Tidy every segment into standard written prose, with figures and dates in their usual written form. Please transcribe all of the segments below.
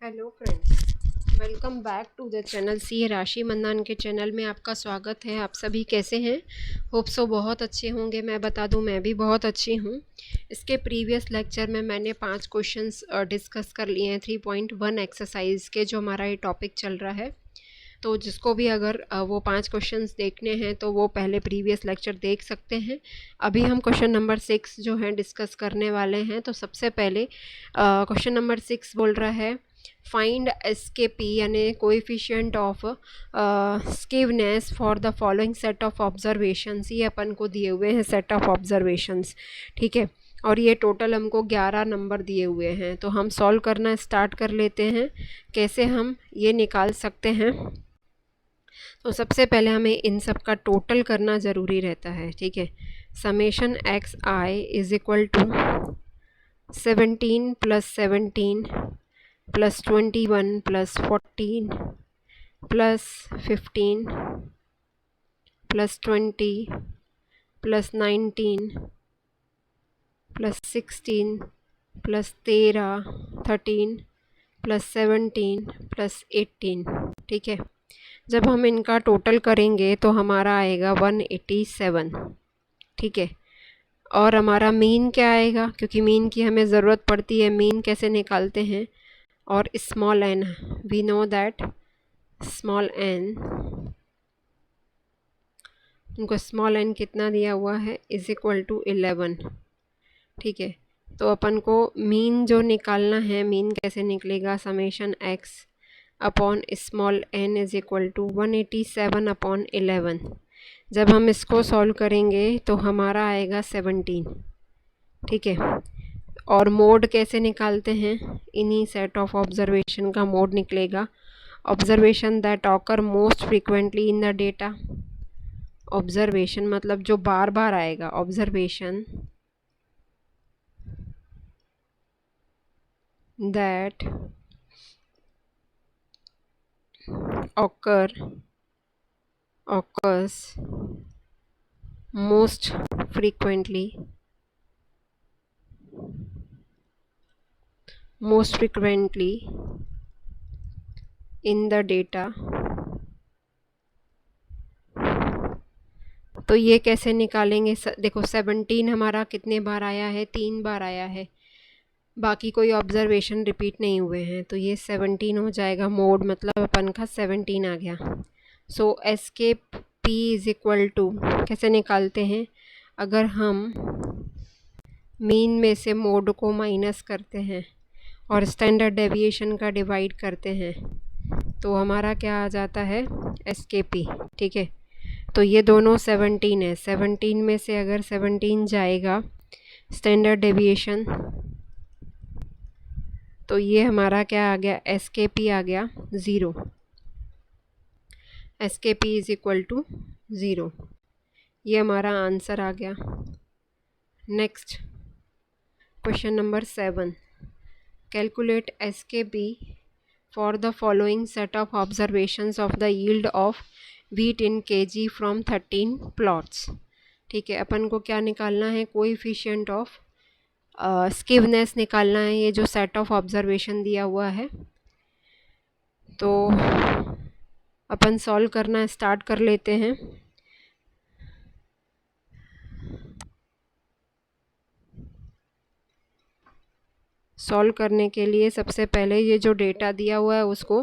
Hello friends, welcome back to the channel सी राशि मन्नान के channel में आपका स्वागत है। आप सभी कैसे हैं? होप सो बहुत अच्छे होंगे। मैं बता दूं, मैं भी बहुत अच्छी हूं। इसके प्रीवियस लेक्चर में मैंने 5 क्वेश्चंस डिस्कस कर लिए हैं 3.1 एक्सरसाइज के, जो हमारा ये टॉपिक चल रहा है। तो जिसको भी अगर वो 5 क्वेश्चंस देखने हैं तो वो पहले प्रीवियस लेक्चर देख सकते हैं। अभी हम क्वेश्चन नंबर 6 जो है डिस्कस करने वाले हैं। तो सबसे पहले क्वेश्चन नंबर 6 बोल रहा है फाइंड एसकेपी यानी coefficient of skewness for the following set of observations. ये अपन को दिए हुए हैं सेट ऑफ ऑब्जर्वेशंस, ठीक है। और ये टोटल हमको 11 नंबर दिए हुए हैं। तो हम सॉल्व करना स्टार्ट कर लेते हैं। कैसे हम ये निकाल सकते हैं? तो सबसे पहले हमें इन सब का टोटल करना ज़रूरी रहता है, ठीक है। Summation x i is equal to 17 plus 17 plus 21 plus 14 plus 15 plus 20 plus 19 plus 16 plus 13 plus 17 plus 18, ठीक है। जब हम इनका टोटल करेंगे तो हमारा आएगा 187, ठीक है। और हमारा मीन क्या आएगा? क्योंकि मीन की हमें ज़रूरत पड़ती है। मीन कैसे निकालते हैं? और small n, we know that small n, उनको स्मॉल एन कितना दिया हुआ है इज इक्वल टू 11, ठीक है। तो अपन को मीन जो निकालना है, मीन कैसे निकलेगा? Summation x upon small n is equal to 187 upon 11। जब हम इसको सॉल्व करेंगे तो हमारा आएगा 17, ठीक है। और मोड कैसे निकालते हैं? इन्हीं सेट ऑफ ऑब्जर्वेशन का मोड निकलेगा। Observation that occur most frequently in the data. Observation मतलब जो बार बार आएगा। Observation that occurs most frequently in the data। तो ये कैसे निकालेंगे? देखो 17 हमारा कितने बार आया है? 3 बार आया है। बाकी कोई ऑब्जर्वेशन रिपीट नहीं हुए हैं, तो ये 17 हो जाएगा। मोड मतलब अपन का 17 आ गया। So SK P is equal to कैसे निकालते हैं? अगर हम मीन में से मोड को माइनस करते हैं और स्टैंडर्ड डेविएशन का डिवाइड करते हैं तो हमारा क्या आ जाता है? एसकेपी, ठीक है। तो ये दोनों 17 है। 17 में से अगर 17 जाएगा स्टैंडर्ड डेविएशन, तो ये हमारा क्या आ गया? एसकेपी आ गया 0। SKP is equal to 0। ये हमारा आंसर आ गया। Next question number 7, calculate SKP for the following set of observations of the yield of wheat in kg from 13 plots, ठीक है। अपन को क्या निकालना है? कोएफिशिएंट ऑफ स्कीवनेस निकालना है। ये जो सेट ऑफ ऑब्जर्वेशन दिया हुआ है, तो अपन सॉल्व करना स्टार्ट कर लेते हैं। सॉल्व करने के लिए सबसे पहले ये जो डेटा दिया हुआ है उसको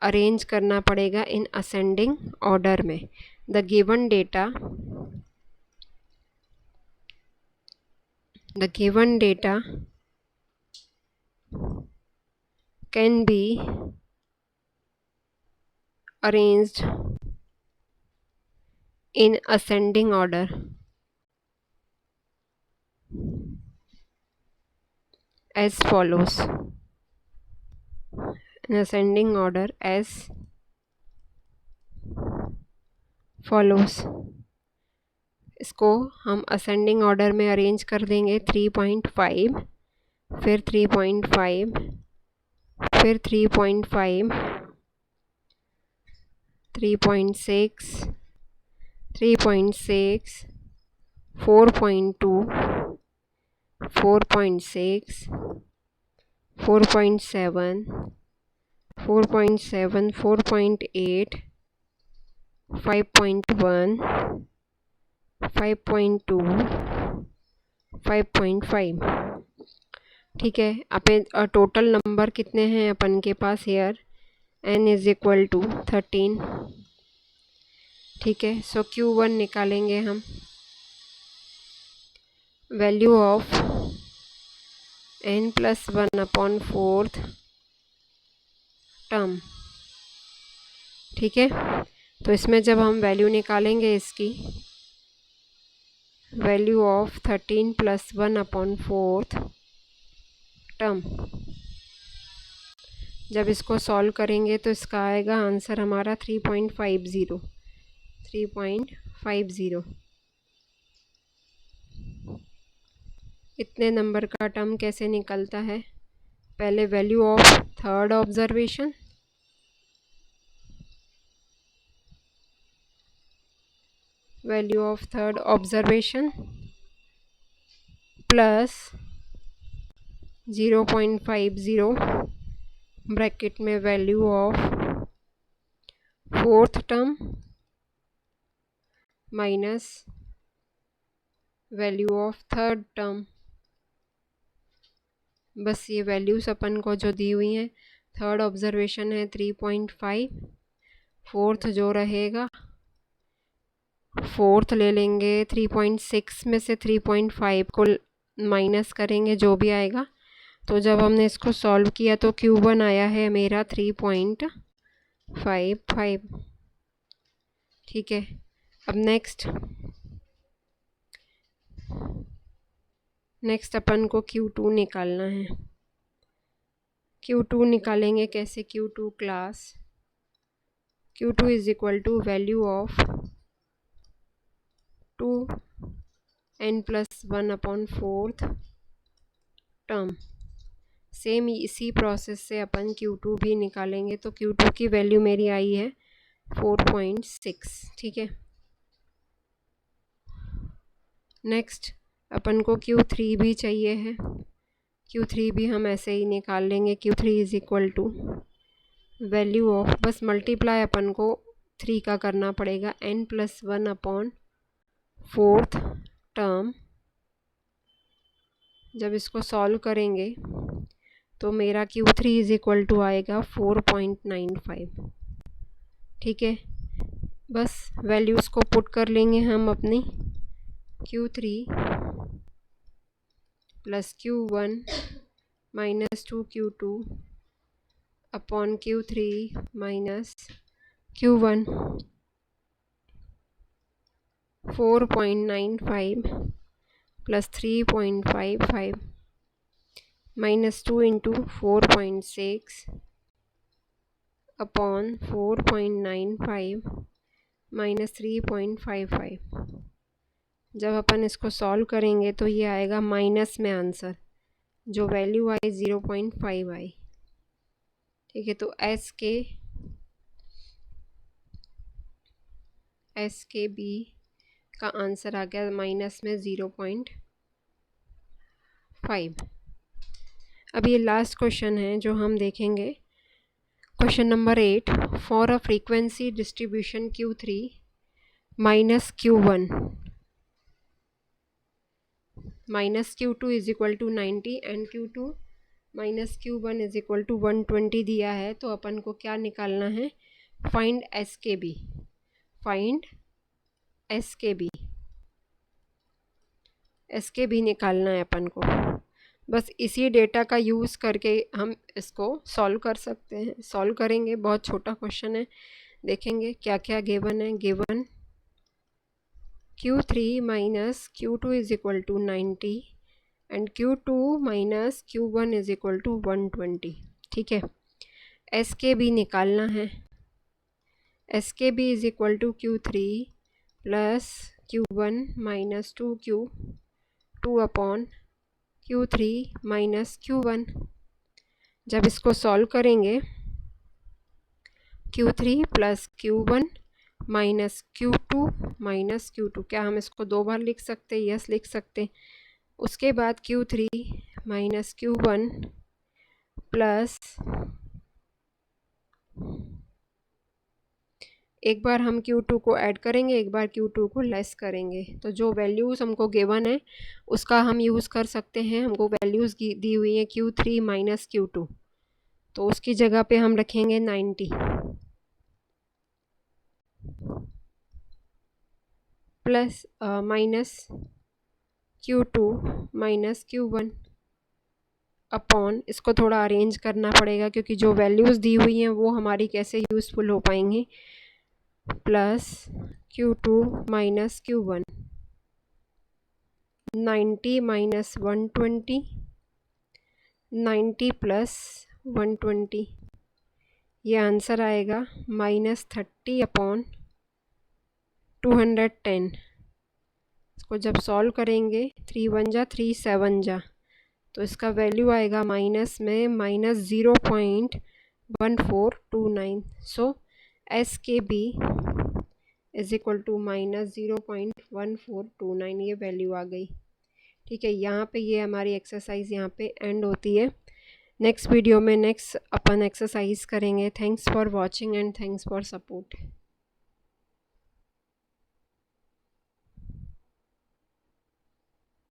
अरेंज करना पड़ेगा इन असेंडिंग ऑर्डर में। The given data can be arranged in ascending order as follows। in ascending order as follows। इसको हम असेंडिंग ऑर्डर में अरेंज कर देंगे। 3.5, फिर 3.5, फिर 3.5, 3.6, 3.6, 4.2, 4.6, 4.7, 4.7, 4.8, 5.1, 5.2, 5.5। ठीक है, अपन टोटल नंबर कितने हैं अपन के पास here, n is equal to 13। ठीक है, सो Q1 निकालेंगे हम, वैल्यू ऑफ n+1/4 टर्म। ठीक है, तो इसमें जब हम वैल्यू निकालेंगे इसकी, वैल्यू ऑफ 13 + 1/4 टर्म, जब इसको सॉल्व करेंगे तो इसका आएगा आंसर हमारा 3.50। 3.50 इतने नंबर का टर्म कैसे निकलता है? पहले value of third observation, value of third observation plus 0.50 bracket में value of fourth term minus value of third term. बस ये वैल्यूज़ अपन को जो दी हुई हैं, थर्ड ऑब्जर्वेशन है 3.5, फोर्थ जो रहेगा, फोर्थ ले लेंगे 3.6 में से 3.5 को माइनस करेंगे जो भी आएगा। तो जब हमने इसको सॉल्व किया तो Q1 आया है मेरा 3.55। ठीक है, अब नेक्स्ट अपन को Q2 निकालना है। Q2 निकालेंगे कैसे? Q2 class, Q2 is equal to value of 2n+1/4 term. Same इसी प्रोसेस से अपन Q2 भी निकालेंगे। तो Q2 की वैल्यू मेरी आई है 4.6। ठीक है, नेक्स्ट अपन को Q3 भी चाहिए है। Q3 भी हम ऐसे ही निकाल लेंगे। Q3 is equal to value of, बस मल्टीप्लाई अपन को 3 का करना पड़ेगा, n+1/4 टर्म। जब इसको सॉल्व करेंगे तो मेरा Q3 इज इक्वल टू आएगा 4.95। ठीक है, बस वैल्यूज़ को पुट कर लेंगे हम अपनी। Q3 + Q1 - 2Q2 upon Q3 - Q1, 4.95 + 3.55 -2 × 4.6 upon 4.95 - 3.55। जब अपन इसको सॉल्व करेंगे तो ये आएगा माइनस में आंसर, जो वैल्यू आई 0.5 आई। ठीक है, तो एस के बी का आंसर आ गया माइनस में 0.5। अब ये लास्ट क्वेश्चन है जो हम देखेंगे, question number 8। For a frequency distribution Q3 - Q1 - Q2 is equal to 90 and Q2 - Q1 is equal to 120 दिया है। तो अपन को क्या निकालना है? Find S K B. Find S K B निकालना है अपन को। बस इसी डेटा का यूज़ करके हम इसको सॉल्व कर सकते हैं। सॉल्व करेंगे, बहुत छोटा क्वेश्चन है। देखेंगे क्या क्या गिवन है। Given Q3 - Q2 is equal to 90 and Q2 - Q1 is equal to 120। ठीक है, एस के बी निकालना है। S K B is equal to Q3 + Q1 - 2Q2 upon Q3 - Q1। जब इसको सॉल्व करेंगे, Q3 + Q1 - Q2 - Q2, क्या हम इसको दो बार लिख सकते हैं? यस, लिख सकते। उसके बाद Q3 - Q1 प्लस एक बार हम Q2 को ऐड करेंगे, एक बार Q2 को लेस करेंगे। तो जो वैल्यूज़ हमको गिवन है उसका हम यूज़ कर सकते हैं। हमको वैल्यूज़ दी हुई हैं Q3 माइनस Q2, तो उसकी जगह पे हम रखेंगे 90 plus minus Q2 minus Q1 upon, इसको थोड़ा अरेंज करना पड़ेगा क्योंकि जो वैल्यूज़ दी हुई हैं वो हमारी कैसे यूज़फुल हो पाएंगी, plus Q2 minus Q1, 90 minus 120, 90 plus 120, ये आंसर आएगा -30 अपॉन 210। इसको जब सॉल्व करेंगे 3 1 जा 3 7 जा, तो इसका वैल्यू आएगा माइनस में -0.1429। सो SKB इज़ इक्वल टू -0.1429, ये वैल्यू आ गई। ठीक है, यहाँ पे ये हमारी एक्सरसाइज यहाँ पे एंड होती है। नेक्स्ट वीडियो में नेक्स्ट अपन एक्सरसाइज करेंगे। Thanks for watching and thanks for support.